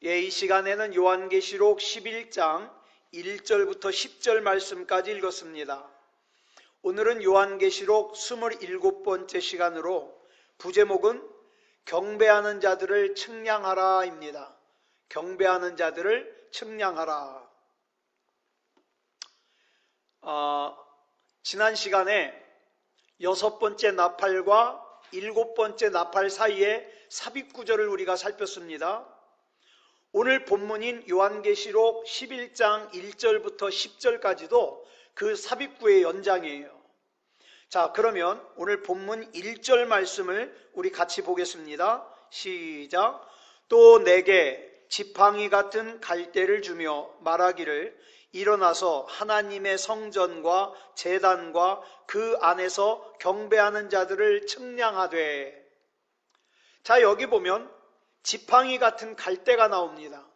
이 시간에는 요한계시록 11장 1절부터 10절 말씀까지 읽었습니다. 오늘은 요한계시록 27번째 시간으로 부제목은 경배하는 자들을 측량하라입니다. 경배하는 자들을 측량하라. 지난 시간에 6번째 나팔과 7번째 나팔 사이에 삽입구절을 우리가 살폈습니다. 오늘 본문인 요한계시록 11장 1절부터 10절까지도 그 삽입구의 연장이에요. 자, 그러면 오늘 본문 1절 말씀을 우리 같이 보겠습니다. 시작. 또 내게 지팡이 같은 갈대를 주며 말하기를 일어나서 하나님의 성전과 제단과 그 안에서 경배하는 자들을 측량하되. 자, 여기 보면 지팡이 같은 갈대가 나옵니다.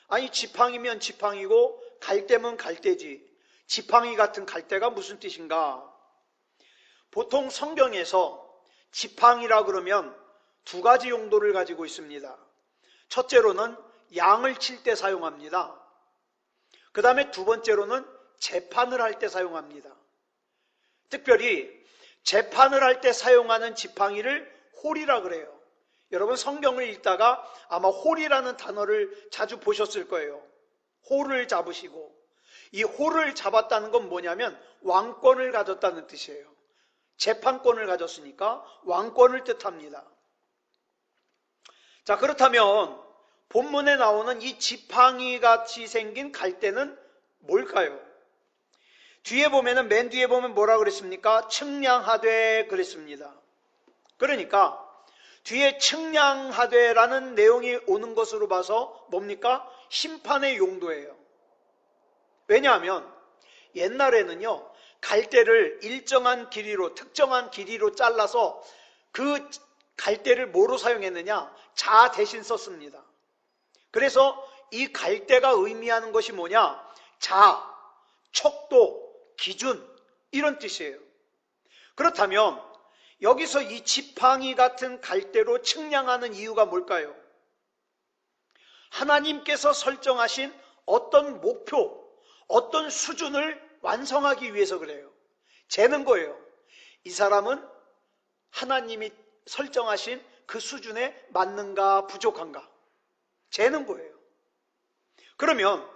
아니, 지팡이면 지팡이고 갈대면 갈대지. 지팡이 같은 갈대가 무슨 뜻인가? 보통 성경에서 지팡이라 그러면 두 가지 용도를 가지고 있습니다. 첫째로는 양을 칠 때 사용합니다. 그 다음에 두 번째로는 재판을 할 때 사용합니다. 특별히 재판을 할 때 사용하는 지팡이를 홀이라 그래요. 여러분 성경을 읽다가 아마 홀이라는 단어를 자주 보셨을 거예요. 홀을 잡으시고, 이 홀을 잡았다는 건 뭐냐면 왕권을 가졌다는 뜻이에요. 재판권을 가졌으니까 왕권을 뜻합니다. 자, 그렇다면 본문에 나오는 이 지팡이 같이 생긴 갈대는 뭘까요? 뒤에 보면은, 맨 뒤에 보면 뭐라 그랬습니까? 측량하되 그랬습니다. 그러니까 뒤에 측량하되라는 내용이 오는 것으로 봐서 뭡니까? 심판의 용도예요. 왜냐하면 옛날에는요, 갈대를 일정한 길이로, 특정한 길이로 잘라서 그 갈대를 뭐로 사용했느냐? 자 대신 썼습니다. 그래서 이 갈대가 의미하는 것이 뭐냐? 자, 척도, 기준, 이런 뜻이에요. 그렇다면 여기서 이 지팡이 같은 갈대로 측량하는 이유가 뭘까요? 하나님께서 설정하신 어떤 목표, 어떤 수준을 완성하기 위해서 그래요. 재는 거예요. 이 사람은 하나님이 설정하신 그 수준에 맞는가 부족한가 재는 거예요. 그러면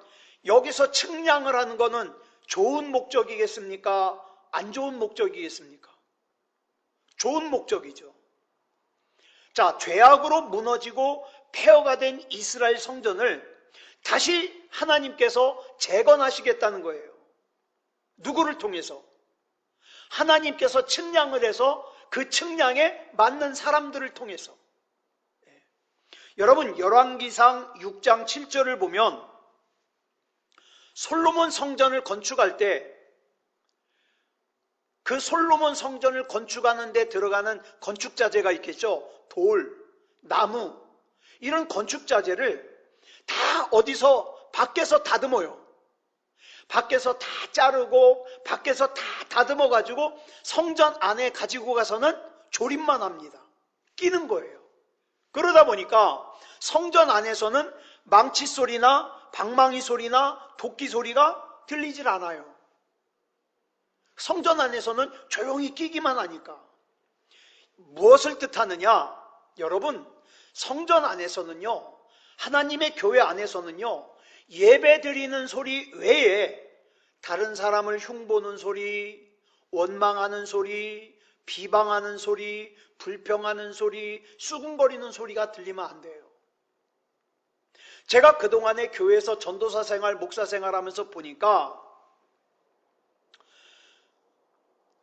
여기서 측량을 하는 거는 좋은 목적이겠습니까? 안 좋은 목적이겠습니까? 좋은 목적이죠. 자, 죄악으로 무너지고 폐허가 된 이스라엘 성전을 다시 하나님께서 재건하시겠다는 거예요. 누구를 통해서? 하나님께서 측량을 해서 그 측량에 맞는 사람들을 통해서. 여러분, 열왕기상 6장 7절을 보면 솔로몬 성전을 건축할 때 그 솔로몬 성전을 건축하는 데 들어가는 건축자재가 있겠죠. 돌, 나무, 이런 건축자재를 다 어디서? 밖에서 다듬어요. 밖에서 다 자르고 밖에서 다 다듬어 가지고 성전 안에 가지고 가서는 조립만 합니다. 끼는 거예요. 그러다 보니까 성전 안에서는 망치 소리나 방망이 소리나 도끼 소리가 들리질 않아요. 성전 안에서는 조용히 끼기만 하니까. 무엇을 뜻하느냐? 여러분, 성전 안에서는요, 하나님의 교회 안에서는요, 예배 드리는 소리 외에 다른 사람을 흉보는 소리, 원망하는 소리, 비방하는 소리, 불평하는 소리, 수군거리는 소리가 들리면 안 돼요. 제가 그동안에 교회에서 전도사 생활, 목사 생활하면서 보니까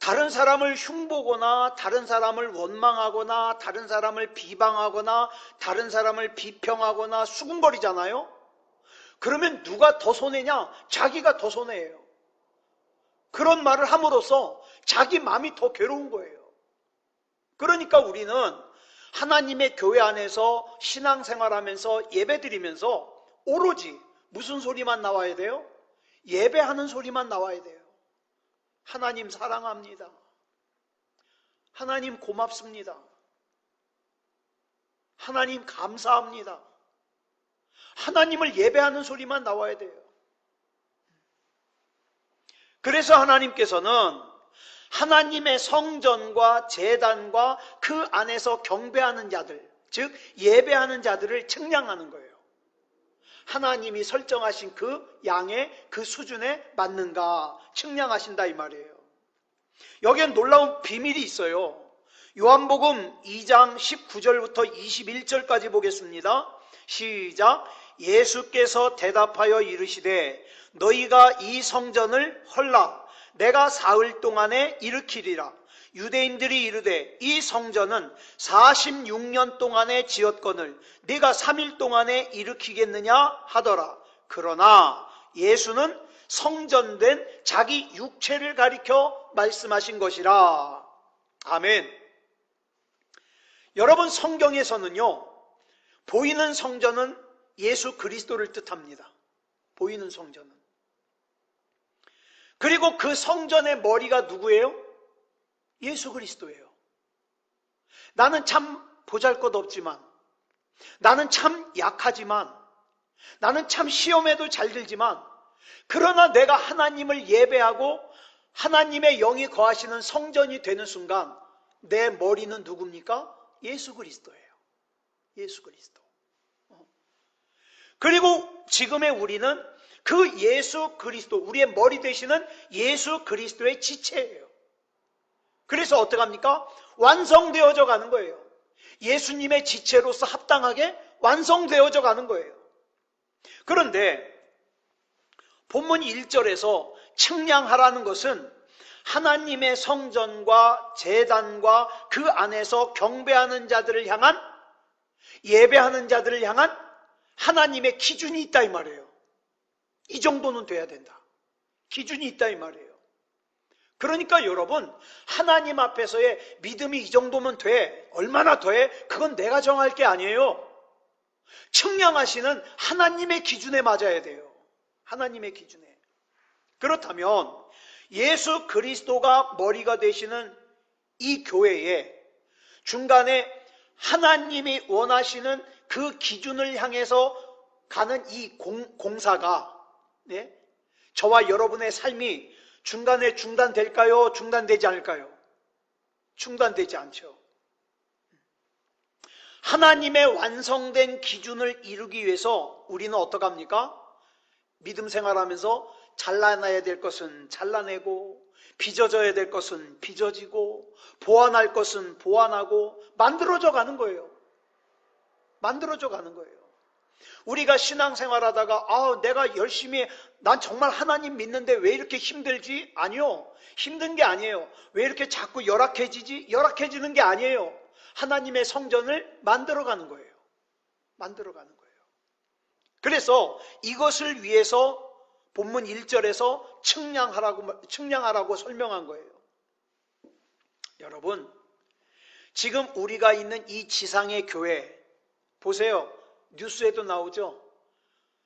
다른 사람을 흉보거나 다른 사람을 원망하거나 다른 사람을 비방하거나 다른 사람을 비평하거나 수군거리잖아요. 그러면 누가 더 손해냐? 자기가 더 손해예요. 그런 말을 함으로써 자기 마음이 더 괴로운 거예요. 그러니까 우리는 하나님의 교회 안에서 신앙생활하면서 예배드리면서 오로지 무슨 소리만 나와야 돼요? 예배하는 소리만 나와야 돼요. 하나님 사랑합니다. 하나님 고맙습니다. 하나님 감사합니다. 하나님을 예배하는 소리만 나와야 돼요. 그래서 하나님께서는 하나님의 성전과 제단과 그 안에서 경배하는 자들, 즉 예배하는 자들을 측량하는 거예요. 하나님이 설정하신 그 양의 그 수준에 맞는가 측량하신다 이 말이에요. 여기엔 놀라운 비밀이 있어요. 요한복음 2장 19절부터 21절까지 보겠습니다. 시작. 예수께서 대답하여 이르시되 너희가 이 성전을 헐라 내가 사흘 동안에 일으키리라. 유대인들이 이르되 이 성전은 46년 동안에 지었거늘 네가 3일 동안에 일으키겠느냐 하더라. 그러나 예수는 성전된 자기 육체를 가리켜 말씀하신 것이라. 아멘. 여러분, 성경에서는요, 보이는 성전은 예수 그리스도를 뜻합니다. 보이는 성전은. 그리고 그 성전의 머리가 누구예요? 예수 그리스도예요. 나는 참 보잘것없지만, 나는 참 약하지만, 나는 참 시험에도 잘 들지만, 그러나 내가 하나님을 예배하고 하나님의 영이 거하시는 성전이 되는 순간 내 머리는 누굽니까? 예수 그리스도예요. 예수 그리스도. 그리고 지금의 우리는 그 예수 그리스도, 우리의 머리 되시는 예수 그리스도의 지체예요. 그래서 어떻게 합니까? 완성되어져 가는 거예요. 예수님의 지체로서 합당하게 완성되어져 가는 거예요. 그런데 본문 1절에서 측량하라는 것은 하나님의 성전과 제단과 그 안에서 경배하는 자들을 향한, 예배하는 자들을 향한 하나님의 기준이 있다 이 말이에요. 이 정도는 돼야 된다. 기준이 있다 이 말이에요. 그러니까 여러분, 하나님 앞에서의 믿음이 이 정도면 돼. 얼마나 돼? 그건 내가 정할 게 아니에요. 측량하시는 하나님의 기준에 맞아야 돼요. 하나님의 기준에. 그렇다면 예수 그리스도가 머리가 되시는 이 교회에 중간에 하나님이 원하시는 그 기준을 향해서 가는 이 공사가, 네? 저와 여러분의 삶이 중간에 중단될까요? 중단되지 않을까요? 중단되지 않죠. 하나님의 완성된 기준을 이루기 위해서 우리는 어떻게 합니까? 믿음 생활하면서 잘라내야 될 것은 잘라내고, 빚어져야 될 것은 빚어지고, 보완할 것은 보완하고, 만들어져 가는 거예요. 만들어져 가는 거예요. 우리가 신앙생활 하다가 내가 열심히, 난 정말 하나님 믿는데 왜 이렇게 힘들지? 아니요. 힘든 게 아니에요. 왜 이렇게 자꾸 열악해지지? 열악해지는 게 아니에요. 하나님의 성전을 만들어 가는 거예요. 만들어 가는 거예요. 그래서 이것을 위해서 본문 1절에서 측량하라고 설명한 거예요. 여러분, 지금 우리가 있는 이 지상의 교회 보세요. 뉴스에도 나오죠.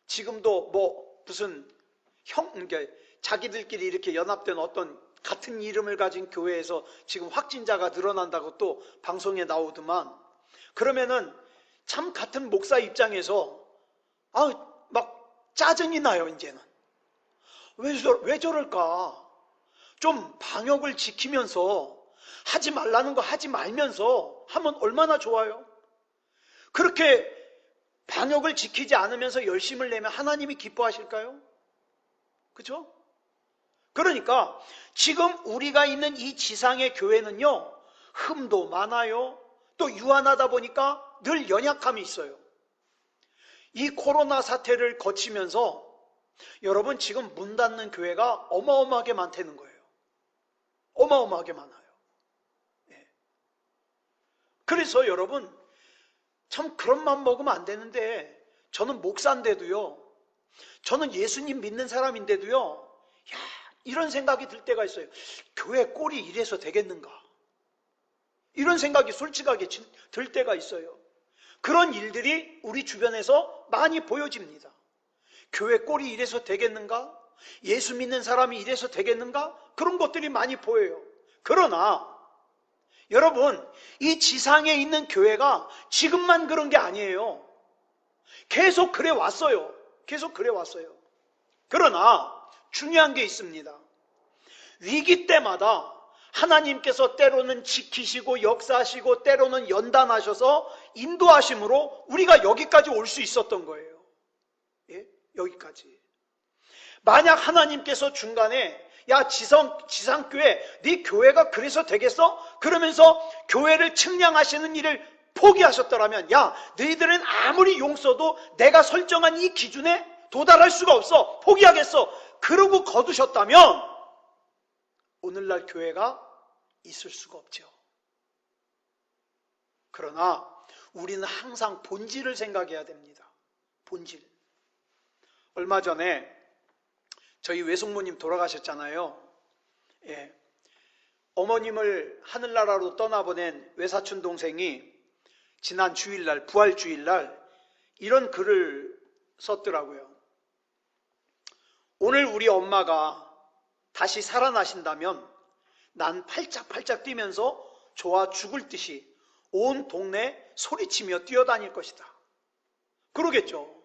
지금도 무슨 자기들끼리 이렇게 연합된 어떤 같은 이름을 가진 교회에서 지금 확진자가 늘어난다고 또 방송에 나오더만, 그러면은 참 같은 목사 입장에서 막 짜증이 나요. 이제는 왜 저럴까? 좀 방역을 지키면서 하지 말라는 거 하지 말면서 하면 얼마나 좋아요. 그렇게 방역을 지키지 않으면서 열심을 내면 하나님이 기뻐하실까요? 그렇죠? 그러니까 지금 우리가 있는 이 지상의 교회는요, 흠도 많아요. 또 유한하다 보니까 늘 연약함이 있어요. 이 코로나 사태를 거치면서 여러분, 지금 문 닫는 교회가 어마어마하게 많다는 거예요. 어마어마하게 많아요. 네. 그래서 여러분, 참 그런 맘 먹으면 안 되는데, 저는 목사인데도요, 저는 예수님 믿는 사람인데도요, 이런 생각이 들 때가 있어요. 교회 꼴이 이래서 되겠는가? 이런 생각이 솔직하게 들 때가 있어요. 그런 일들이 우리 주변에서 많이 보여집니다. 교회 꼴이 이래서 되겠는가? 예수 믿는 사람이 이래서 되겠는가? 그런 것들이 많이 보여요. 그러나 여러분, 이 지상에 있는 교회가 지금만 그런 게 아니에요. 계속 그래 왔어요. 계속 그래 왔어요. 그러나 중요한 게 있습니다. 위기 때마다 하나님께서 때로는 지키시고 역사하시고 때로는 연단하셔서 인도하심으로 우리가 여기까지 올 수 있었던 거예요. 예? 여기까지. 만약 하나님께서 중간에 야 지상교회 네 교회가 그래서 되겠어? 그러면서 교회를 측량하시는 일을 포기하셨더라면 야 너희들은 아무리 용 써도 내가 설정한 이 기준에 도달할 수가 없어. 포기하겠어. 그러고 거두셨다면 오늘날 교회가 있을 수가 없죠. 그러나 우리는 항상 본질을 생각해야 됩니다. 본질. 얼마 전에 저희 외숙모님 돌아가셨잖아요. 예. 어머님을 하늘나라로 떠나보낸 외사촌 동생이 지난 주일날, 부활주일날 이런 글을 썼더라고요. 오늘 우리 엄마가 다시 살아나신다면 난 팔짝팔짝 뛰면서 좋아 죽을 듯이 온 동네 소리치며 뛰어다닐 것이다. 그러겠죠.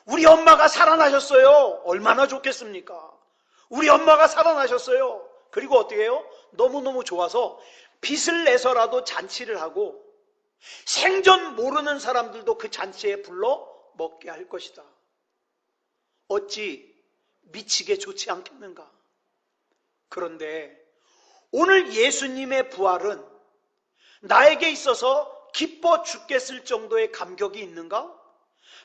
우리 엄마가 살아나셨어요. 얼마나 좋겠습니까? 우리 엄마가 살아나셨어요. 그리고 어떻게 해요? 너무너무 좋아서 빚을 내서라도 잔치를 하고 생전 모르는 사람들도 그 잔치에 불러 먹게 할 것이다. 어찌 미치게 좋지 않겠는가? 그런데 오늘 예수님의 부활은 나에게 있어서 기뻐 죽겠을 정도의 감격이 있는가?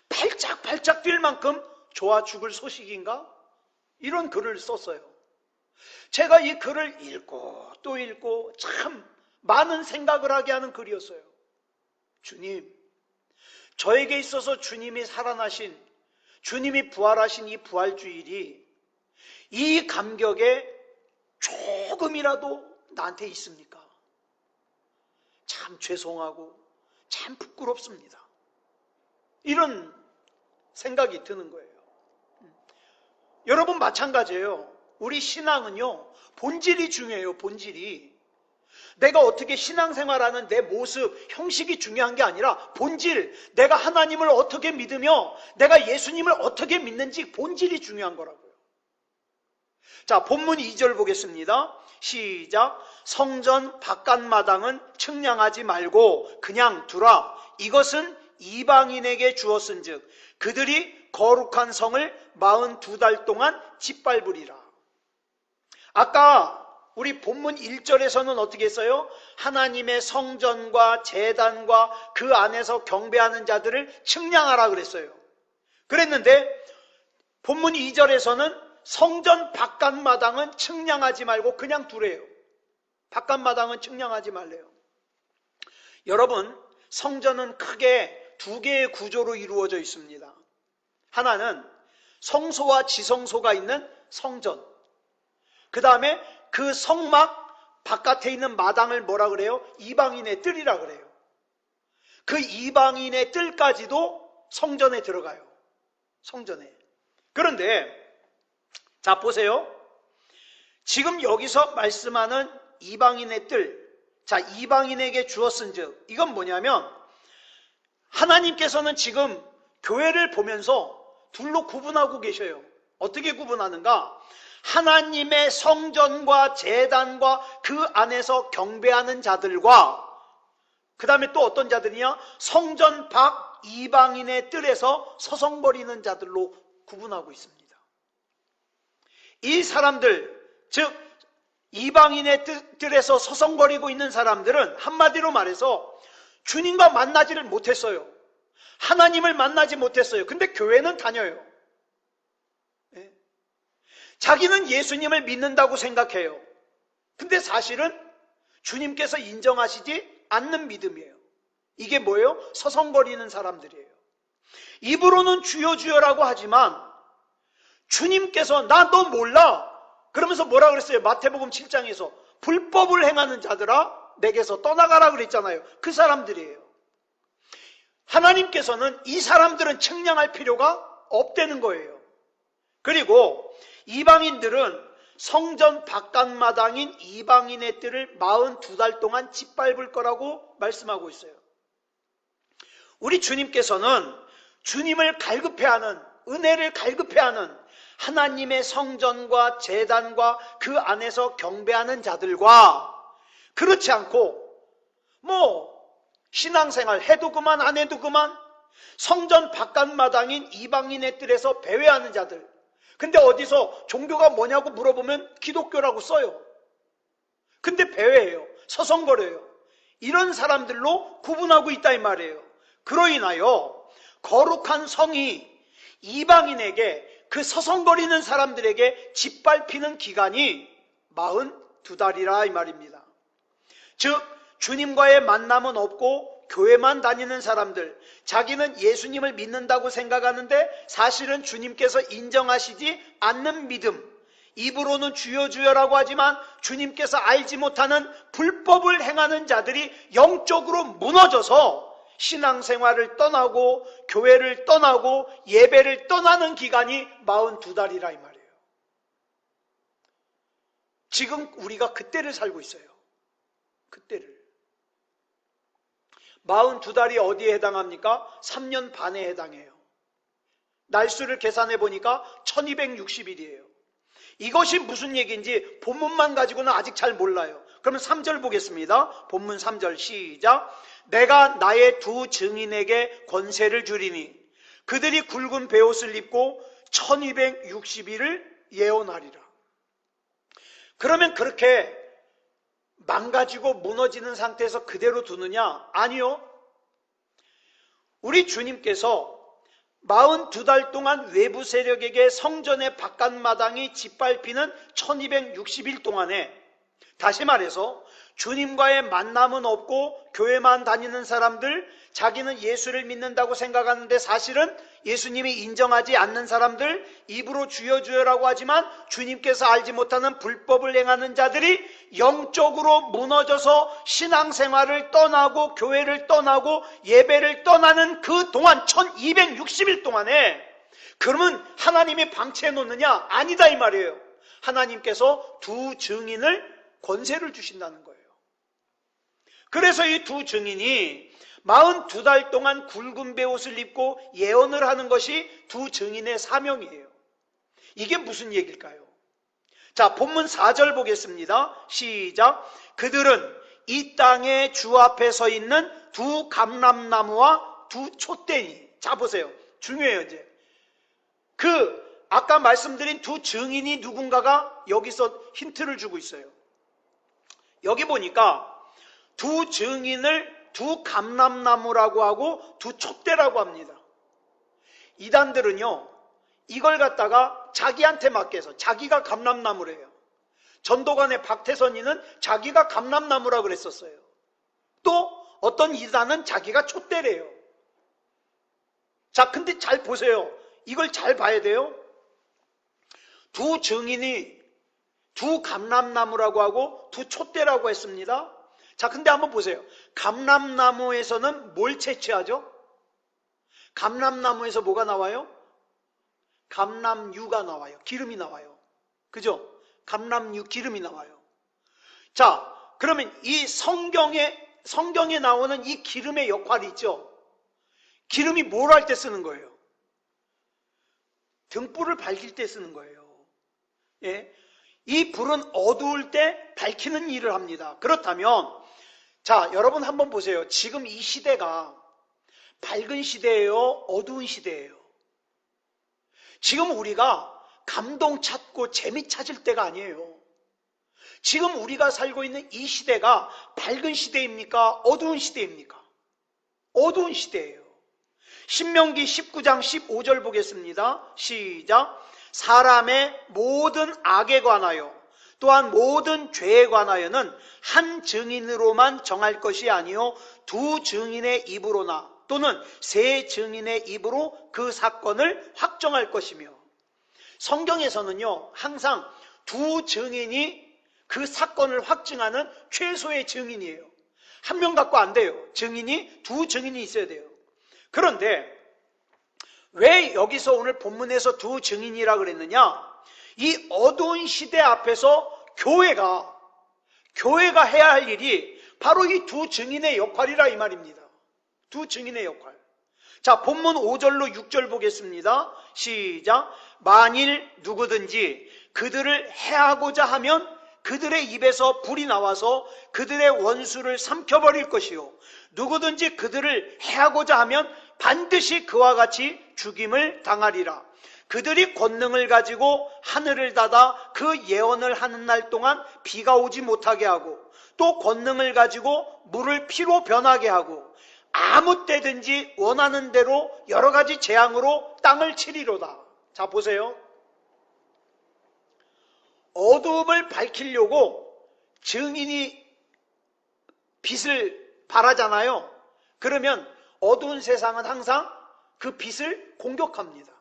팔짝팔짝 뛸 만큼 좋아 죽을 소식인가? 이런 글을 썼어요. 제가 이 글을 읽고 또 읽고 참 많은 생각을 하게 하는 글이었어요. 주님, 저에게 있어서 주님이 살아나신, 주님이 부활하신 이 부활주일이 이 감격에 조금이라도 나한테 있습니까? 참 죄송하고 참 부끄럽습니다. 이런 생각이 드는 거예요. 여러분 마찬가지예요. 우리 신앙은요, 본질이 중요해요. 본질이. 내가 어떻게 신앙생활하는 내 모습, 형식이 중요한 게 아니라 본질, 내가 하나님을 어떻게 믿으며 내가 예수님을 어떻게 믿는지 본질이 중요한 거라고요. 자, 본문 2절 보겠습니다. 시작. 성전 바깥마당은 측량하지 말고 그냥 두라. 이것은 이방인에게 주었은즉 그들이 거룩한 성을 42달 동안 짓밟으리라. 아까 우리 본문 1절에서는 어떻게 했어요? 하나님의 성전과 제단과 그 안에서 경배하는 자들을 측량하라 그랬어요. 그랬는데 본문 2절에서는 성전 바깥마당은 측량하지 말고 그냥 두래요. 바깥마당은 측량하지 말래요. 여러분, 성전은 크게 두 개의 구조로 이루어져 있습니다. 하나는 성소와 지성소가 있는 성전. 그 다음에 그 성막 바깥에 있는 마당을 뭐라 그래요? 이방인의 뜰이라 그래요. 그 이방인의 뜰까지도 성전에 들어가요. 성전에. 그런데 자 보세요. 지금 여기서 말씀하는 이방인의 뜰. 자, 이방인에게 주었은즉 이건 뭐냐면 하나님께서는 지금 교회를 보면서 둘로 구분하고 계셔요. 어떻게 구분하는가? 하나님의 성전과 제단과 그 안에서 경배하는 자들과 그 다음에 또 어떤 자들이냐? 성전 밖 이방인의 뜰에서 서성거리는 자들로 구분하고 있습니다. 이 사람들, 즉 이방인의 뜰에서 서성거리고 있는 사람들은 한마디로 말해서 주님과 만나지를 못했어요. 하나님을 만나지 못했어요. 근데 교회는 다녀요. 네. 자기는 예수님을 믿는다고 생각해요. 근데 사실은 주님께서 인정하시지 않는 믿음이에요. 이게 뭐예요? 서성거리는 사람들이에요. 입으로는 주여 주여라고 하지만 주님께서 나 너 몰라. 그러면서 뭐라 그랬어요? 마태복음 7장에서 불법을 행하는 자들아 내게서 떠나가라 그랬잖아요. 그 사람들이에요. 하나님께서는 이 사람들은 측량할 필요가 없다는 거예요. 그리고 이방인들은 성전 바깥마당인 이방인의 뜰을 42달 동안 짓밟을 거라고 말씀하고 있어요. 우리 주님께서는 주님을 갈급해하는, 은혜를 갈급해하는 하나님의 성전과 제단과 그 안에서 경배하는 자들과, 그렇지 않고 신앙생활 해도 그만 안 해도 그만 성전 바깥마당인 이방인의 뜰에서 배회하는 자들. 근데 어디서 종교가 뭐냐고 물어보면 기독교라고 써요. 근데 배회해요. 서성거려요. 이런 사람들로 구분하고 있다 이 말이에요. 그로 인하여 거룩한 성이 이방인에게, 그 서성거리는 사람들에게 짓밟히는 기간이 42달이라 이 말입니다. 즉 주님과의 만남은 없고 교회만 다니는 사람들, 자기는 예수님을 믿는다고 생각하는데 사실은 주님께서 인정하시지 않는 믿음, 입으로는 주여 주여라고 하지만 주님께서 알지 못하는 불법을 행하는 자들이 영적으로 무너져서 신앙생활을 떠나고 교회를 떠나고 예배를 떠나는 기간이 42달이라 이 말이에요. 지금 우리가 그때를 살고 있어요. 그때를. 42달이 어디에 해당합니까? 3년 반에 해당해요. 날수를 계산해 보니까 1260일이에요. 이것이 무슨 얘기인지 본문만 가지고는 아직 잘 몰라요. 그러면 3절 보겠습니다. 본문 3절 시작. 내가 나의 두 증인에게 권세를 주리니 그들이 굵은 베옷을 입고 1260일을 예언하리라. 그러면 그렇게 망가지고 무너지는 상태에서 그대로 두느냐? 아니요. 우리 주님께서 42달 동안 외부 세력에게 성전의 바깥마당이 짓밟히는 1260일 동안에, 다시 말해서 주님과의 만남은 없고 교회만 다니는 사람들, 자기는 예수를 믿는다고 생각하는데 사실은 예수님이 인정하지 않는 사람들, 입으로 주여 주여라고 하지만 주님께서 알지 못하는 불법을 행하는 자들이 영적으로 무너져서 신앙생활을 떠나고 교회를 떠나고 예배를 떠나는 그 동안 1260일 동안에, 그러면 하나님이 방치해 놓느냐? 아니다 이 말이에요. 하나님께서 두 증인을 권세를 주신다는 거예요. 그래서 이 두 증인이 42달 동안 굵은 베옷을 입고 예언을 하는 것이 두 증인의 사명이에요. 이게 무슨 얘기일까요? 자, 본문 4절 보겠습니다. 시작. 그들은 이 땅의 주 앞에 서 있는 두 감람나무와 두 촛대니. 자, 보세요. 중요해요, 이제. 아까 말씀드린 두 증인이 누군가가 여기서 힌트를 주고 있어요. 여기 보니까 두 증인을 두 감람나무라고 하고 두 촛대라고 합니다. 이단들은요, 이걸 갖다가 자기한테 맡겨서 자기가 감람나무래요. 전도관의 박태선이는 자기가 감람나무라고 그랬었어요. 또 어떤 이단은 자기가 촛대래요. 자, 근데 잘 보세요. 이걸 잘 봐야 돼요. 두 증인이 두 감람나무라고 하고 두 촛대라고 했습니다. 자, 근데 한번 보세요. 감람나무에서는 뭘 채취하죠? 감람나무에서 뭐가 나와요? 감람유가 나와요. 기름이 나와요. 그죠? 감람유 기름이 나와요. 자, 그러면 이 성경에 나오는 이 기름의 역할이 있죠? 기름이 뭘 할 때 쓰는 거예요? 등불을 밝힐 때 쓰는 거예요. 예? 이 불은 어두울 때 밝히는 일을 합니다. 그렇다면 자, 여러분 한번 보세요. 지금 이 시대가 밝은 시대예요? 어두운 시대예요? 지금 우리가 감동 찾고 재미 찾을 때가 아니에요. 지금 우리가 살고 있는 이 시대가 밝은 시대입니까? 어두운 시대입니까? 어두운 시대예요. 신명기 19장 15절 보겠습니다. 시작. 사람의 모든 악에 관하여 또한 모든 죄에 관하여는 한 증인으로만 정할 것이 아니요 두 증인의 입으로나 또는 세 증인의 입으로 그 사건을 확정할 것이며, 성경에서는요 항상 두 증인이 그 사건을 확증하는 최소의 증인이에요. 한 명 갖고 안 돼요. 증인이 두 증인이 있어야 돼요. 그런데 왜 여기서 오늘 본문에서 두 증인이라 그랬느냐? 이 어두운 시대 앞에서 교회가 해야 할 일이 바로 이 두 증인의 역할이라 이 말입니다. 두 증인의 역할. 자, 본문 5절로 6절 보겠습니다. 시작. 만일 누구든지 그들을 해하고자 하면 그들의 입에서 불이 나와서 그들의 원수를 삼켜버릴 것이요, 누구든지 그들을 해하고자 하면 반드시 그와 같이 죽임을 당하리라. 그들이 권능을 가지고 하늘을 닫아 그 예언을 하는 날 동안 비가 오지 못하게 하고, 또 권능을 가지고 물을 피로 변하게 하고, 아무 때든지 원하는 대로 여러 가지 재앙으로 땅을 치리로다. 자, 보세요. 어두움을 밝히려고 증인이 빛을 발하잖아요. 그러면 어두운 세상은 항상 그 빛을 공격합니다.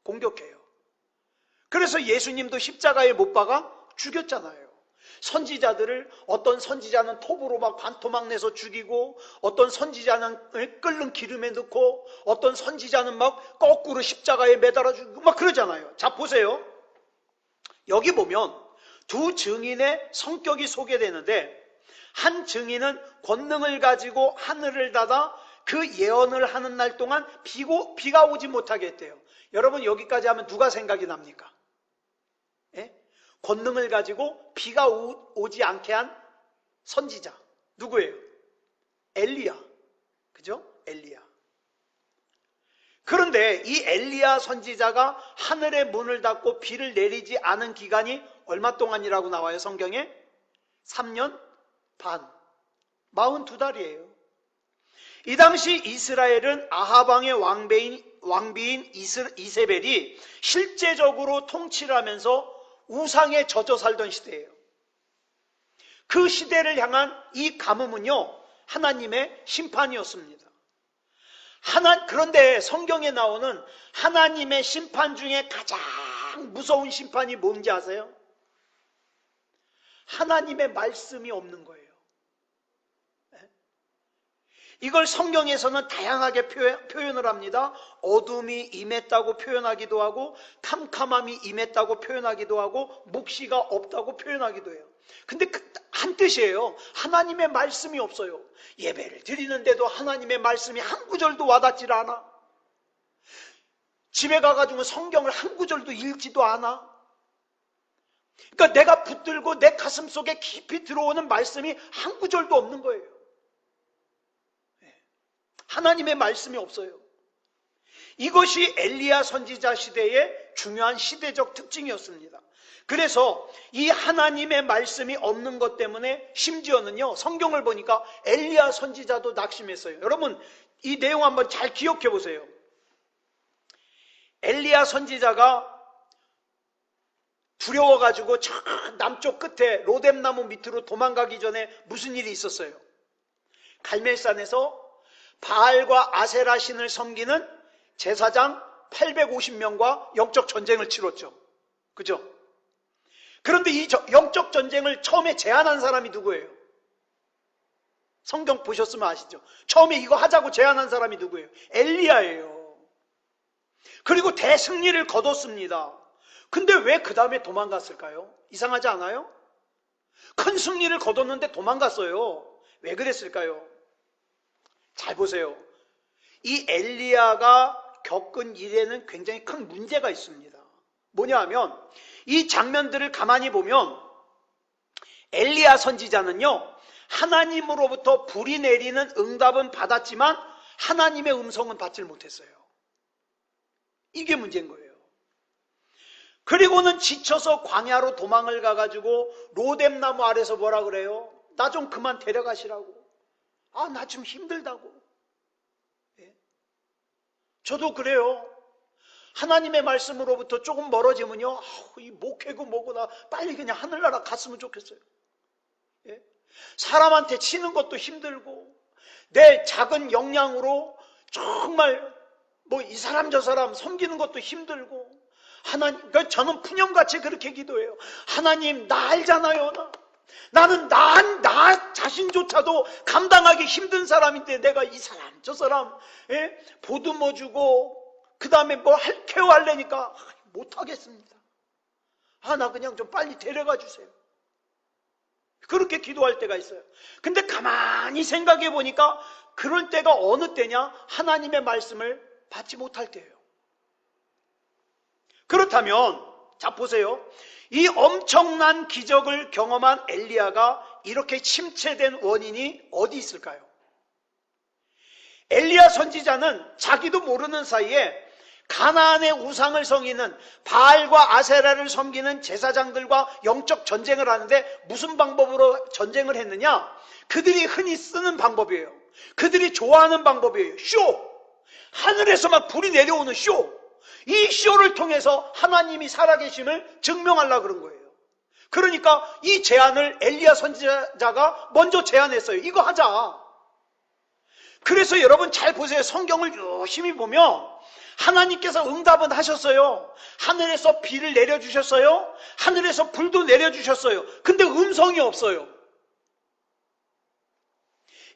공격해요. 그래서 예수님도 십자가에 못 박아 죽였잖아요. 선지자들을, 어떤 선지자는 톱으로 막 반토막 내서 죽이고, 어떤 선지자는 끓는 기름에 넣고, 어떤 선지자는 막 거꾸로 십자가에 매달아 죽이고 막 그러잖아요. 자, 보세요. 여기 보면 두 증인의 성격이 소개되는데, 한 증인은 권능을 가지고 하늘을 닫아 그 예언을 하는 날 동안 비가 오지 못하게 했대요. 여러분, 여기까지 하면 누가 생각이 납니까? 예? 권능을 가지고 비가 오지 않게 한 선지자 누구예요? 엘리야. 그죠? 엘리야. 그런데 이 엘리야 선지자가 하늘의 문을 닫고 비를 내리지 않은 기간이 얼마 동안이라고 나와요, 성경에? 3년 반, 42달이에요. 이 당시 이스라엘은 아하방의 왕비인 이세벨이 실제적으로 통치를 하면서 우상에 젖어 살던 시대예요. 그 시대를 향한 이 가뭄은요, 하나님의 심판이었습니다. 그런데 성경에 나오는 하나님의 심판 중에 가장 무서운 심판이 뭔지 아세요? 하나님의 말씀이 없는 거예요. 이걸 성경에서는 다양하게 표현을 합니다. 어둠이 임했다고 표현하기도 하고, 캄캄함이 임했다고 표현하기도 하고, 묵시가 없다고 표현하기도 해요. 근데 한 뜻이에요. 하나님의 말씀이 없어요. 예배를 드리는데도 하나님의 말씀이 한 구절도 와닿질 않아. 집에 가가지고 성경을 한 구절도 읽지도 않아. 그러니까 내가 붙들고 내 가슴 속에 깊이 들어오는 말씀이 한 구절도 없는 거예요. 하나님의 말씀이 없어요. 이것이 엘리야 선지자 시대의 중요한 시대적 특징이었습니다. 그래서 이 하나님의 말씀이 없는 것 때문에 심지어는요, 성경을 보니까 엘리야 선지자도 낙심했어요. 여러분, 이 내용 한번 잘 기억해 보세요. 엘리야 선지자가 두려워가지고 저 남쪽 끝에 로뎀나무 밑으로 도망가기 전에 무슨 일이 있었어요? 갈멜산에서 바알과 아세라 신을 섬기는 제사장 850명과 영적 전쟁을 치렀죠. 그죠? 그런데 이 영적 전쟁을 처음에 제안한 사람이 누구예요? 성경 보셨으면 아시죠? 처음에 이거 하자고 제안한 사람이 누구예요? 엘리야예요. 그리고 대승리를 거뒀습니다. 근데 왜 그 다음에 도망갔을까요? 이상하지 않아요? 큰 승리를 거뒀는데 도망갔어요. 왜 그랬을까요? 잘 보세요. 이 엘리야가 겪은 일에는 굉장히 큰 문제가 있습니다. 뭐냐 하면, 이 장면들을 가만히 보면 엘리야 선지자는요, 하나님으로부터 불이 내리는 응답은 받았지만 하나님의 음성은 받질 못했어요. 이게 문제인 거예요. 그리고는 지쳐서 광야로 도망을 가가지고 로뎀나무 아래서 뭐라 그래요? 나 좀 그만 데려가시라고. 아, 나 좀 힘들다고. 예? 저도 그래요. 하나님의 말씀으로부터 조금 멀어지면요, 이 목회고 뭐고 나 빨리 그냥 하늘나라 갔으면 좋겠어요. 예? 사람한테 치는 것도 힘들고, 내 작은 역량으로 정말 뭐 이 사람 저 사람 섬기는 것도 힘들고, 그러니까 저는 푸념같이 그렇게 기도해요. 하나님, 나 알잖아요. 나는 나 자신조차도 감당하기 힘든 사람인데 내가 이 사람 저 사람 보듬어 주고 그 다음에 뭐 케어하려니까 못하겠습니다. 나 그냥 좀 빨리 데려가 주세요. 그렇게 기도할 때가 있어요. 근데 가만히 생각해 보니까 그럴 때가 어느 때냐? 하나님의 말씀을 받지 못할 때예요. 그렇다면 자 보세요. 이 엄청난 기적을 경험한 엘리야가 이렇게 침체된 원인이 어디 있을까요? 엘리야 선지자는 자기도 모르는 사이에 가나안의 우상을 섬기는 바알과 아세라를 섬기는 제사장들과 영적 전쟁을 하는데 무슨 방법으로 전쟁을 했느냐? 그들이 흔히 쓰는 방법이에요. 그들이 좋아하는 방법이에요. 쇼! 하늘에서만 불이 내려오는 쇼! 이 쇼를 통해서 하나님이 살아계심을 증명하려고 그런 거예요. 그러니까 이 제안을 엘리야 선지자가 먼저 제안했어요. 이거 하자. 그래서 여러분 잘 보세요. 성경을 열심히 보면 하나님께서 응답은 하셨어요. 하늘에서 비를 내려주셨어요. 하늘에서 불도 내려주셨어요. 근데 음성이 없어요.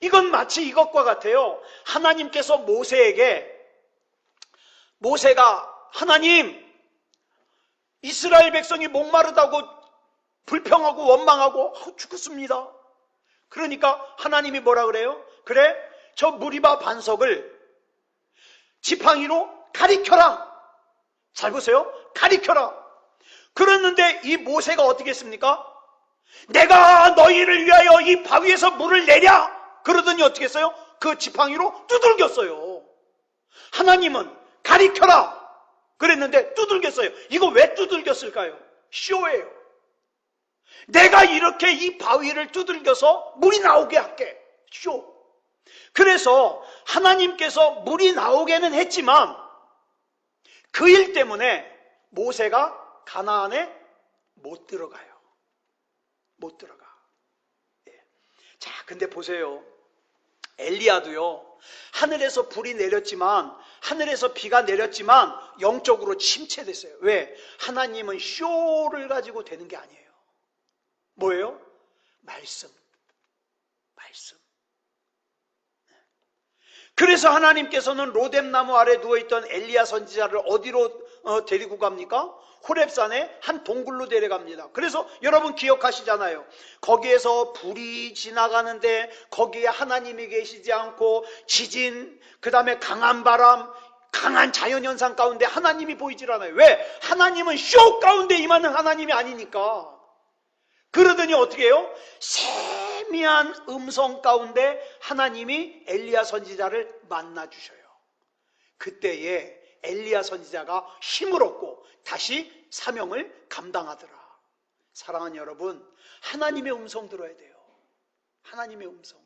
이건 마치 이것과 같아요. 하나님께서 모세가 하나님, 이스라엘 백성이 목마르다고 불평하고 원망하고 죽었습니다. 그러니까 하나님이 뭐라 그래요? 그래, 저 무리바 반석을 지팡이로 가리켜라. 잘 보세요. 가리켜라. 그랬는데 이 모세가 어떻게 했습니까? 내가 너희를 위하여 이 바위에서 물을 내랴. 그러더니 어떻게 했어요? 그 지팡이로 두들겼어요. 하나님은 가리켜라. 그랬는데 두들겼어요. 이거 왜 두들겼을까요? 쇼예요. 내가 이렇게 이 바위를 두들겨서 물이 나오게 할게. 쇼. 그래서 하나님께서 물이 나오게는 했지만 그 일 때문에 모세가 가나안에 못 들어가요. 못 들어가. 자, 근데 보세요. 엘리야도요. 하늘에서 불이 내렸지만, 하늘에서 비가 내렸지만 영적으로 침체됐어요. 왜? 하나님은 쇼를 가지고 되는 게 아니에요. 뭐예요? 말씀. 그래서 하나님께서는 로뎀나무 아래 누워있던 엘리야 선지자를 어디로 데리고 갑니까? 호렙산에 한 동굴로 데려갑니다. 그래서 여러분 기억하시잖아요. 거기에서 불이 지나가는데 거기에 하나님이 계시지 않고 지진, 그 다음에 강한 바람, 강한 자연현상 가운데 하나님이 보이질 않아요. 왜? 하나님은 쇼 가운데 임하는 하나님이 아니니까. 그러더니 어떻게 해요? 세미한 음성 가운데 하나님이 엘리야 선지자를 만나주셔요. 그때에 엘리야 선지자가 힘을 얻고 다시 사명을 감당하더라. 사랑하는 여러분, 하나님의 음성 들어야 돼요. 하나님의 음성.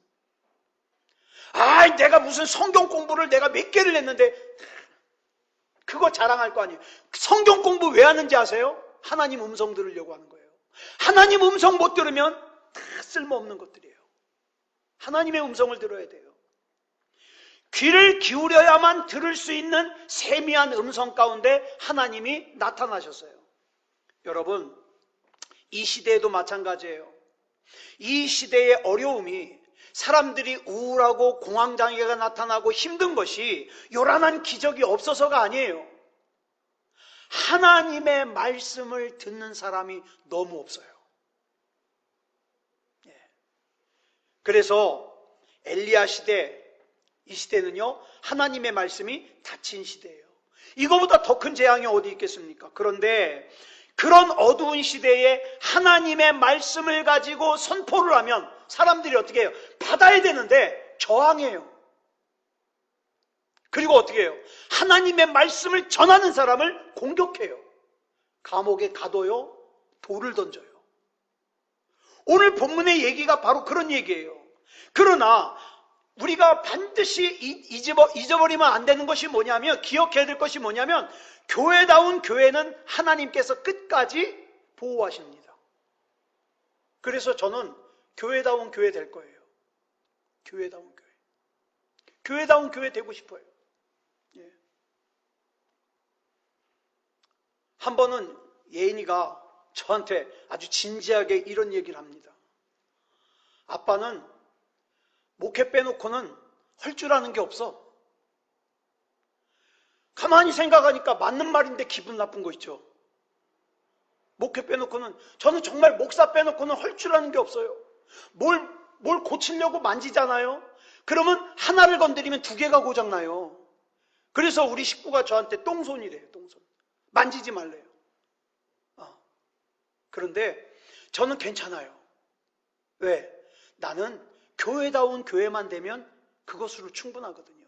내가 무슨 성경 공부를 내가 몇 개를 했는데 그거 자랑할 거 아니에요. 성경 공부 왜 하는지 아세요? 하나님 음성 들으려고 하는 거예요. 하나님 음성 못 들으면 다 쓸모없는 것들이에요. 하나님의 음성을 들어야 돼요. 귀를 기울여야만 들을 수 있는 세미한 음성 가운데 하나님이 나타나셨어요. 여러분, 이 시대에도 마찬가지예요. 이 시대의 어려움이 사람들이 우울하고 공황장애가 나타나고 힘든 것이 요란한 기적이 없어서가 아니에요. 하나님의 말씀을 듣는 사람이 너무 없어요. 그래서 엘리야 시대, 이 시대는요, 하나님의 말씀이 닫힌 시대예요. 이거보다 더 큰 재앙이 어디 있겠습니까? 그런데 그런 어두운 시대에 하나님의 말씀을 가지고 선포를 하면 사람들이 어떻게 해요? 받아야 되는데 저항해요. 그리고 어떻게 해요? 하나님의 말씀을 전하는 사람을 공격해요. 감옥에 가둬요. 돌을 던져요. 오늘 본문의 얘기가 바로 그런 얘기예요. 그러나 우리가 반드시 잊어버리면 안 되는 것이 뭐냐면, 기억해야 될 것이 뭐냐면, 교회다운 교회는 하나님께서 끝까지 보호하십니다. 그래서 저는 교회다운 교회 될 거예요. 교회다운 교회. 교회다운 교회 되고 싶어요. 한 번은 예인이가 저한테 아주 진지하게 이런 얘기를 합니다. 아빠는 목회 빼놓고는 할 줄 아는 게 없어. 가만히 생각하니까 맞는 말인데 기분 나쁜 거 있죠. 목회 빼놓고는, 저는 정말 목사 빼놓고는 할 줄 아는 게 없어요. 뭘 고치려고 만지잖아요. 그러면 하나를 건드리면 두 개가 고장나요. 그래서 우리 식구가 저한테 똥손이래요. 똥손. 만지지 말래요. 그런데 저는 괜찮아요. 왜? 나는 교회다운 교회만 되면 그것으로 충분하거든요.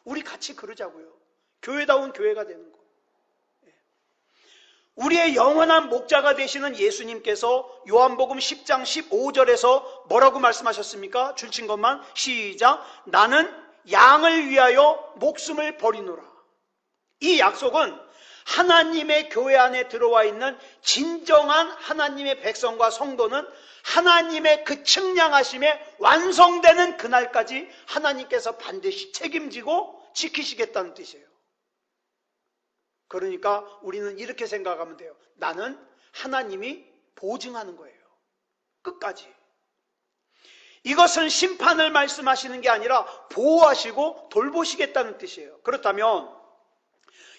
우리 같이 그러자고요. 교회다운 교회가 되는 거. 우리의 영원한 목자가 되시는 예수님께서 요한복음 10장 15절에서 뭐라고 말씀하셨습니까? 줄친 것만 시작. 나는 양을 위하여 목숨을 버리노라. 이 약속은 하나님의 교회 안에 들어와 있는 진정한 하나님의 백성과 성도는 하나님의 그 측량하심에 완성되는 그날까지 하나님께서 반드시 책임지고 지키시겠다는 뜻이에요. 그러니까 우리는 이렇게 생각하면 돼요. 나는 하나님이 보증하는 거예요. 끝까지. 이것은 심판을 말씀하시는 게 아니라 보호하시고 돌보시겠다는 뜻이에요. 그렇다면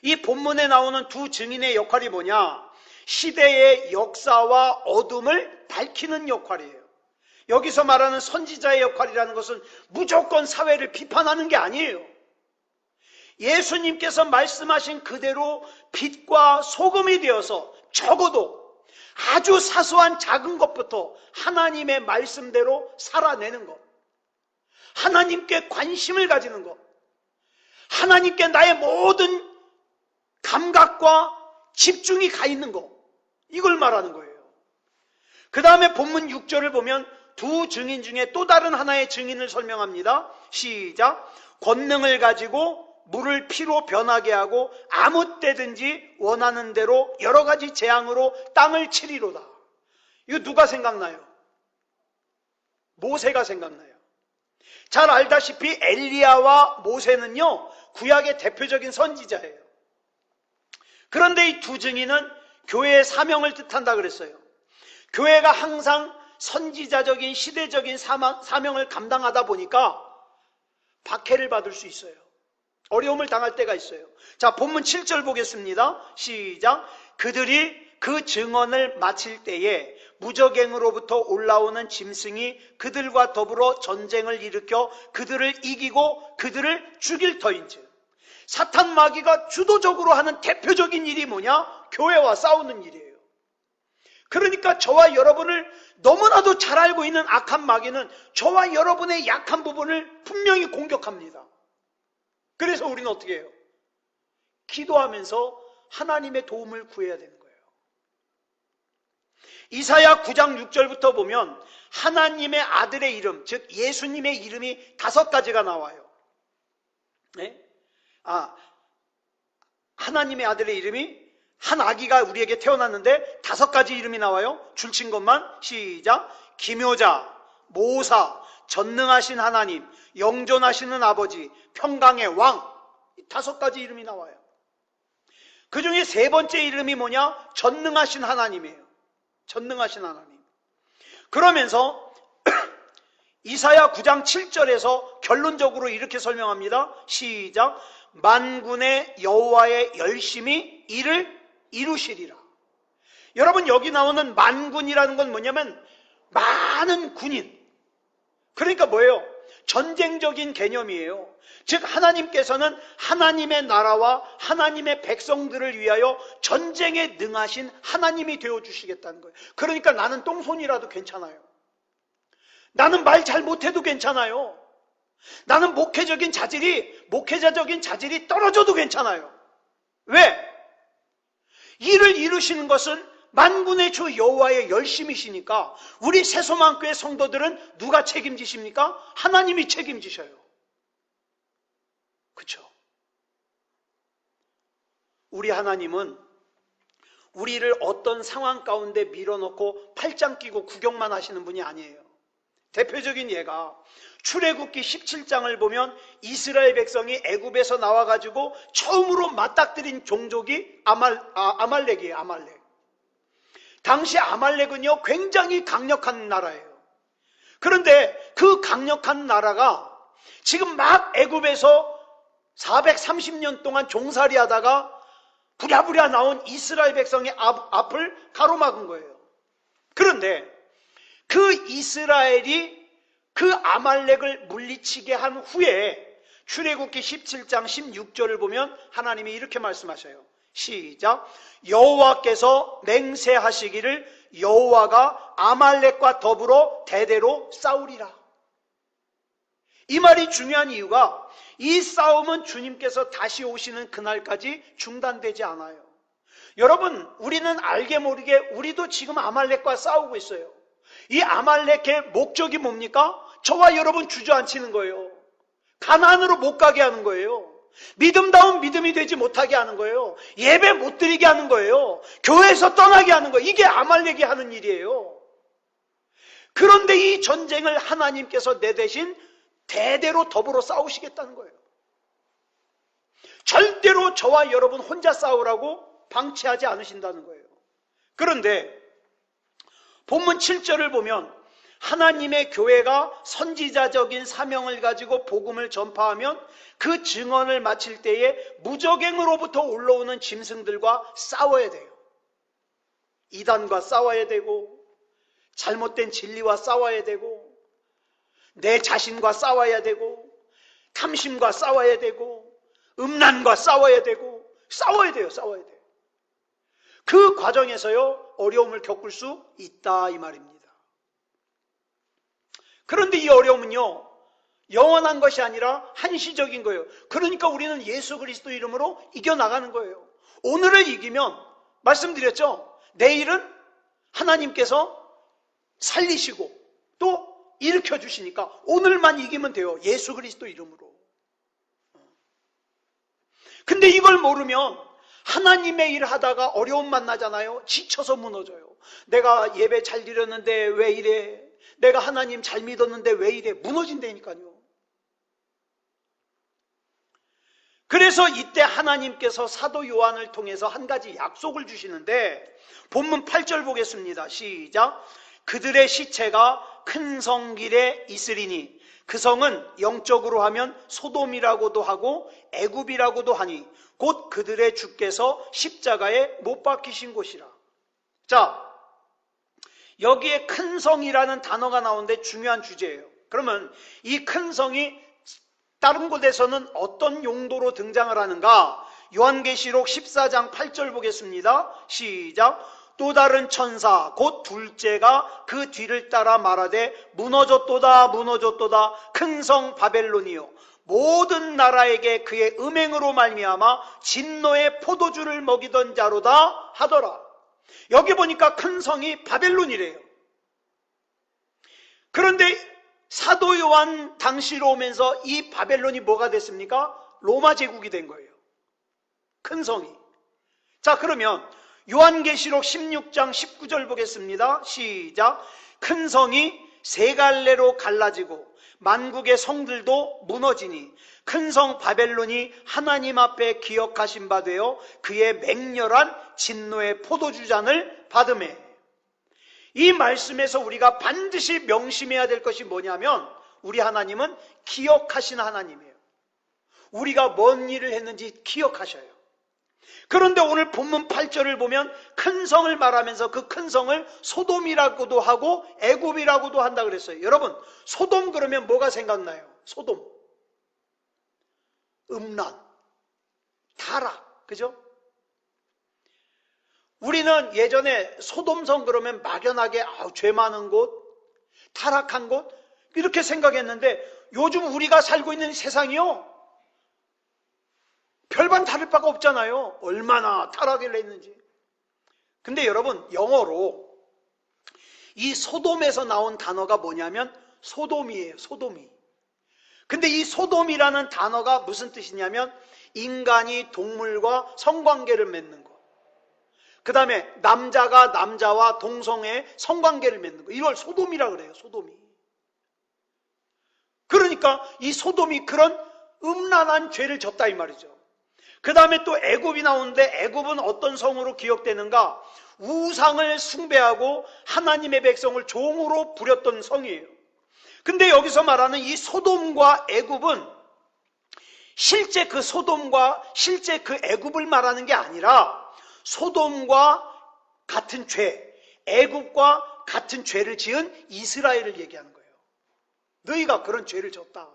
이 본문에 나오는 두 증인의 역할이 뭐냐? 시대의 역사와 어둠을 밝히는 역할이에요. 여기서 말하는 선지자의 역할이라는 것은 무조건 사회를 비판하는 게 아니에요. 예수님께서 말씀하신 그대로 빛과 소금이 되어서 적어도 아주 사소한 작은 것부터 하나님의 말씀대로 살아내는 것, 하나님께 관심을 가지는 것, 하나님께 나의 모든 감각과 집중이 가 있는 것, 이걸 말하는 거예요. 그 다음에 본문 6절을 보면 두 증인 중에 또 다른 하나의 증인을 설명합니다. 시작. 권능을 가지고 물을 피로 변하게 하고 아무 때든지 원하는 대로 여러 가지 재앙으로 땅을 치리로다. 이거 누가 생각나요? 모세가 생각나요. 잘 알다시피 엘리야와 모세는요, 구약의 대표적인 선지자예요. 그런데 이 두 증인은 교회의 사명을 뜻한다 그랬어요. 교회가 항상 선지자적인 시대적인 사명을 감당하다 보니까 박해를 받을 수 있어요. 어려움을 당할 때가 있어요. 자, 본문 7절 보겠습니다. 시작. 그들이 그 증언을 마칠 때에 무적행으로부터 올라오는 짐승이 그들과 더불어 전쟁을 일으켜 그들을 이기고 그들을 죽일 터인즉. 사탄 마귀가 주도적으로 하는 대표적인 일이 뭐냐? 교회와 싸우는 일이에요. 그러니까 저와 여러분을 너무나도 잘 알고 있는 악한 마귀는 저와 여러분의 약한 부분을 분명히 공격합니다. 그래서 우리는 어떻게 해요? 기도하면서 하나님의 도움을 구해야 되는 거예요. 이사야 9장 6절부터 보면 하나님의 아들의 이름, 즉 예수님의 이름이 5가지가 나와요. 네? 하나님의 아들의 이름이 한 아기가 우리에게 태어났는데 5가지 이름이 나와요. 줄친 것만 시작. 기묘자, 모사, 전능하신 하나님, 영존하시는 아버지, 평강의 왕, 5가지 이름이 나와요. 그 중에 3번째 이름이 뭐냐? 전능하신 하나님이에요. 전능하신 하나님. 그러면서 이사야 9장 7절에서 결론적으로 이렇게 설명합니다. 시작. 만군의 여호와의 열심히 이를 이루시리라. 여러분, 여기 나오는 만군이라는 건 뭐냐면 많은 군인. 그러니까 뭐예요? 전쟁적인 개념이에요. 즉 하나님께서는 하나님의 나라와 하나님의 백성들을 위하여 전쟁에 능하신 하나님이 되어주시겠다는 거예요. 그러니까 나는 똥손이라도 괜찮아요. 나는 말 잘 못해도 괜찮아요. 나는 목회자적인 자질이 떨어져도 괜찮아요. 왜? 이를 이루시는 것은 만군의 주 여호와의 열심이시니까 우리 새소망교회 성도들은 누가 책임지십니까? 하나님이 책임지셔요. 그렇죠? 우리 하나님은 우리를 어떤 상황 가운데 밀어넣고 팔짱 끼고 구경만 하시는 분이 아니에요. 대표적인 예가 출애굽기 17장을 보면 이스라엘 백성이 애굽에서 나와가지고 처음으로 맞닥뜨린 종족이 아말렉이에요. 아말렉. 당시 아말렉은요 굉장히 강력한 나라예요. 그런데 그 강력한 나라가 지금 막 애굽에서 430년 동안 종살이 하다가 부랴부랴 나온 이스라엘 백성의 앞을 가로막은 거예요. 그런데 그 이스라엘이 그 아말렉을 물리치게 한 후에 출애굽기 17장 16절을 보면 하나님이 이렇게 말씀하셔요. 시작. 여호와께서 맹세하시기를 여호와가 아말렉과 더불어 대대로 싸우리라. 이 말이 중요한 이유가 이 싸움은 주님께서 다시 오시는 그날까지 중단되지 않아요. 여러분, 우리는 알게 모르게 우리도 지금 아말렉과 싸우고 있어요. 이 아말렉의 목적이 뭡니까? 저와 여러분 주저앉히는 거예요. 가나안으로 못 가게 하는 거예요. 믿음다운 믿음이 되지 못하게 하는 거예요. 예배 못 드리게 하는 거예요. 교회에서 떠나게 하는 거예요. 이게 아말렉이 하는 일이에요. 그런데 이 전쟁을 하나님께서 내 대신 대대로 더불어 싸우시겠다는 거예요. 절대로 저와 여러분 혼자 싸우라고 방치하지 않으신다는 거예요. 그런데 본문 7절을 보면 하나님의 교회가 선지자적인 사명을 가지고 복음을 전파하면 그 증언을 마칠 때에 무적행으로부터 올라오는 짐승들과 싸워야 돼요. 이단과 싸워야 되고, 잘못된 진리와 싸워야 되고, 내 자신과 싸워야 되고, 탐심과 싸워야 되고, 음란과 싸워야 되고, 싸워야 돼요. 그 과정에서요, 어려움을 겪을 수 있다 이 말입니다. 그런데 이 어려움은요, 영원한 것이 아니라 한시적인 거예요. 그러니까 우리는 예수 그리스도 이름으로 이겨나가는 거예요. 오늘을 이기면, 말씀드렸죠, 내일은 하나님께서 살리시고 또 일으켜 주시니까 오늘만 이기면 돼요. 예수 그리스도 이름으로. 근데 이걸 모르면 하나님의 일 하다가 어려움 만나잖아요. 지쳐서 무너져요. 내가 예배 잘 드렸는데 왜 이래? 내가 하나님 잘 믿었는데 왜 이래? 무너진다니까요. 그래서 이때 하나님께서 사도 요한을 통해서 한 가지 약속을 주시는데 본문 8절 보겠습니다. 시작. 그들의 시체가 큰 성 길에 있으리니 그 성은 영적으로 하면 소돔이라고도 하고 애굽이라고도 하니 곧 그들의 주께서 십자가에 못 박히신 곳이라. 자, 여기에 큰 성이라는 단어가 나오는데 중요한 주제예요. 그러면 이 큰 성이 다른 곳에서는 어떤 용도로 등장을 하는가? 요한계시록 14장 8절 보겠습니다. 시작. 또 다른 천사 곧 둘째가 그 뒤를 따라 말하되 무너졌도다 무너졌도다 큰 성 바벨론이요 모든 나라에게 그의 음행으로 말미암아 진노의 포도주를 먹이던 자로다 하더라. 여기 보니까 큰 성이 바벨론이래요. 그런데 사도 요한 당시로 오면서 이 바벨론이 뭐가 됐습니까? 로마 제국이 된 거예요. 큰 성이. 자, 그러면 요한계시록 16장 19절 보겠습니다. 시작. 큰 성이 세 갈래로 갈라지고 만국의 성들도 무너지니 큰 성 바벨론이 하나님 앞에 기억하신 바 되어 그의 맹렬한 진노의 포도주잔을 받으매. 이 말씀에서 우리가 반드시 명심해야 될 것이 뭐냐면 우리 하나님은 기억하신 하나님이에요. 우리가 뭔 일을 했는지 기억하셔요. 그런데 오늘 본문 8절을 보면 큰 성을 말하면서 그 큰 성을 소돔이라고도 하고 애굽이라고도 한다 그랬어요. 여러분, 소돔 그러면 뭐가 생각나요? 소돔. 음란, 타락, 그죠? 우리는 예전에 소돔성 그러면 막연하게 죄 많은 곳, 타락한 곳 이렇게 생각했는데 요즘 우리가 살고 있는 세상이요 별반 다를 바가 없잖아요. 얼마나 타락을 했는지. 근데 여러분, 영어로 이 소돔에서 나온 단어가 뭐냐면 소돔이에요. 소돔이. 근데 이 소돔이라는 단어가 무슨 뜻이냐면 인간이 동물과 성관계를 맺는 것, 그 다음에 남자가 남자와 동성애 성관계를 맺는 것, 이걸 소돔이라 그래요. 소돔이. 그러니까 이 소돔이 그런 음란한 죄를 졌다 이 말이죠. 그 다음에 또 애굽이 나오는데 애굽은 어떤 성으로 기억되는가? 우상을 숭배하고 하나님의 백성을 종으로 부렸던 성이에요. 근데 여기서 말하는 이 소돔과 애굽은 실제 그 소돔과 실제 그 애굽을 말하는 게 아니라 소돔과 같은 죄, 애굽과 같은 죄를 지은 이스라엘을 얘기하는 거예요. 너희가 그런 죄를 졌다.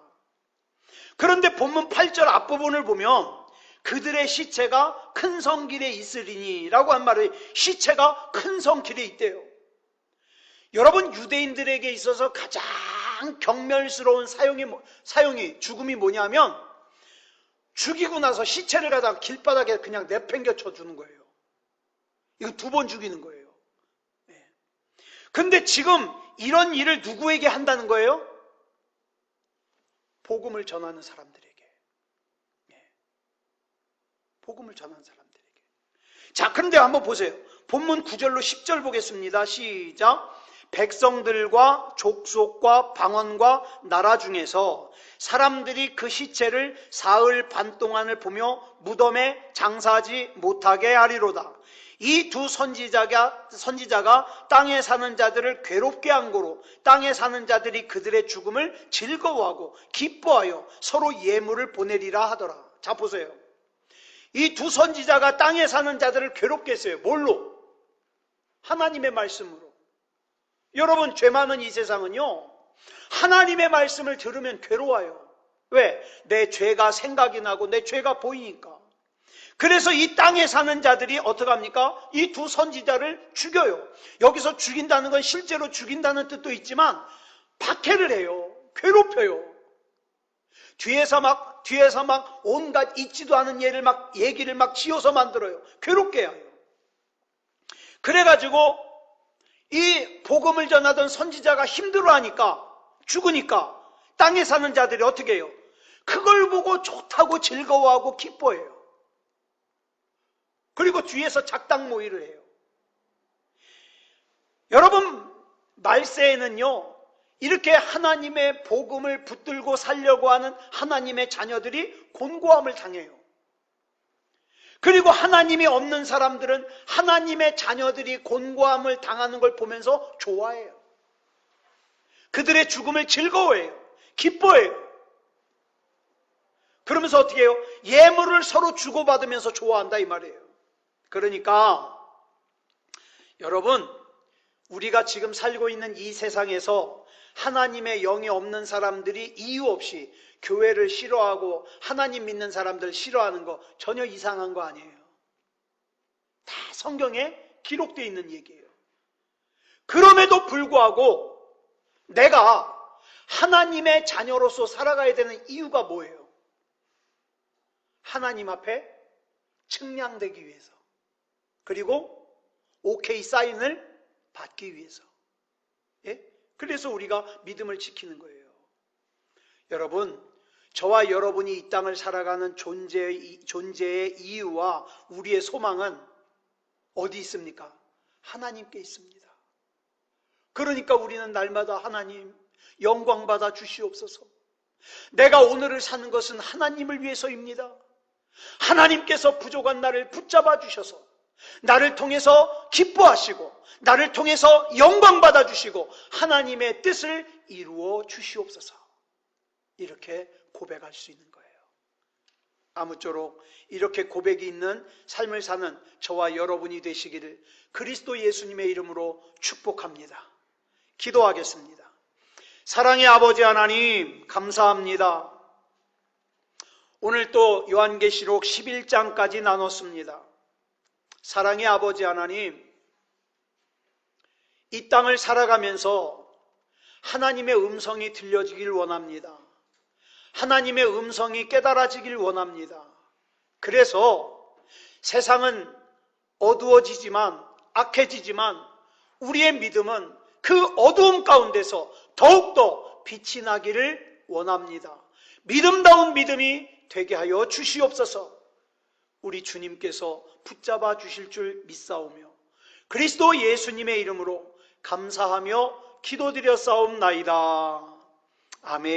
그런데 본문 8절 앞부분을 보면 그들의 시체가 큰 성길에 있으리니 라고 한 말이 시체가 큰 성길에 있대요. 여러분, 유대인들에게 있어서 가장 경멸스러운 사형이 죽음이 뭐냐면 죽이고 나서 시체를 가다가 길바닥에 그냥 내팽겨 쳐주는 거예요. 이거 2번 죽이는 거예요. 근데 지금 이런 일을 누구에게 한다는 거예요? 복음을 전하는 사람들에게. 복음을 전하는 사람들에게. 자, 그런데 한번 보세요. 본문 9절로 10절 보겠습니다. 시작. 백성들과 족속과 방언과 나라 중에서 사람들이 그 시체를 사흘 반 동안을 보며 무덤에 장사하지 못하게 하리로다. 이 두 선지자가 땅에 사는 자들을 괴롭게 한 고로 땅에 사는 자들이 그들의 죽음을 즐거워하고 기뻐하여 서로 예물을 보내리라 하더라. 자, 보세요. 이 두 선지자가 땅에 사는 자들을 괴롭게 했어요. 뭘로? 하나님의 말씀으로. 여러분, 죄 많은 이 세상은요, 하나님의 말씀을 들으면 괴로워요. 왜? 내 죄가 생각이 나고 내 죄가 보이니까. 그래서 이 땅에 사는 자들이 어떻게 합니까? 이 두 선지자를 죽여요. 여기서 죽인다는 건 실제로 죽인다는 뜻도 있지만 박해를 해요. 괴롭혀요. 뒤에서 막 온갖 있지도 않은 얘기를 막 지어서 만들어요. 괴롭게 해요. 그래가지고 이 복음을 전하던 선지자가 힘들어하니까, 죽으니까 땅에 사는 자들이 어떻게 해요? 그걸 보고 좋다고 즐거워하고 기뻐해요. 그리고 뒤에서 작당 모의를 해요. 여러분, 말세에는요, 이렇게 하나님의 복음을 붙들고 살려고 하는 하나님의 자녀들이 곤고함을 당해요. 그리고 하나님이 없는 사람들은 하나님의 자녀들이 곤고함을 당하는 걸 보면서 좋아해요. 그들의 죽음을 즐거워해요. 기뻐해요. 그러면서 어떻게 해요? 예물을 서로 주고받으면서 좋아한다 이 말이에요. 그러니까 여러분, 우리가 지금 살고 있는 이 세상에서 하나님의 영이 없는 사람들이 이유 없이 교회를 싫어하고 하나님 믿는 사람들 싫어하는 거 전혀 이상한 거 아니에요. 다 성경에 기록되어 있는 얘기예요. 그럼에도 불구하고 내가 하나님의 자녀로서 살아가야 되는 이유가 뭐예요? 하나님 앞에 측량되기 위해서, 그리고 오케이 사인을 받기 위해서. 그래서 우리가 믿음을 지키는 거예요. 여러분, 저와 여러분이 이 땅을 살아가는 존재의 이유와 우리의 소망은 어디 있습니까? 하나님께 있습니다. 그러니까 우리는 날마다 하나님 영광 받아 주시옵소서. 내가 오늘을 사는 것은 하나님을 위해서입니다. 하나님께서 부족한 나를 붙잡아 주셔서 나를 통해서 기뻐하시고 나를 통해서 영광 받아 주시고 하나님의 뜻을 이루어 주시옵소서. 이렇게 고백할 수 있는 거예요. 아무쪼록 이렇게 고백이 있는 삶을 사는 저와 여러분이 되시기를 그리스도 예수님의 이름으로 축복합니다. 기도하겠습니다. 사랑의 아버지 하나님, 감사합니다. 오늘 또 요한계시록 11장까지 나눴습니다. 사랑의 아버지 하나님, 이 땅을 살아가면서 하나님의 음성이 들려지길 원합니다. 하나님의 음성이 깨달아지길 원합니다. 그래서 세상은 어두워지지만, 악해지지만 우리의 믿음은 그 어두움 가운데서 더욱더 빛이 나기를 원합니다. 믿음다운 믿음이 되게 하여 주시옵소서. 우리 주님께서 붙잡아 주실 줄 믿사오며 그리스도 예수님의 이름으로 감사하며 기도드렸사옵나이다. 아멘.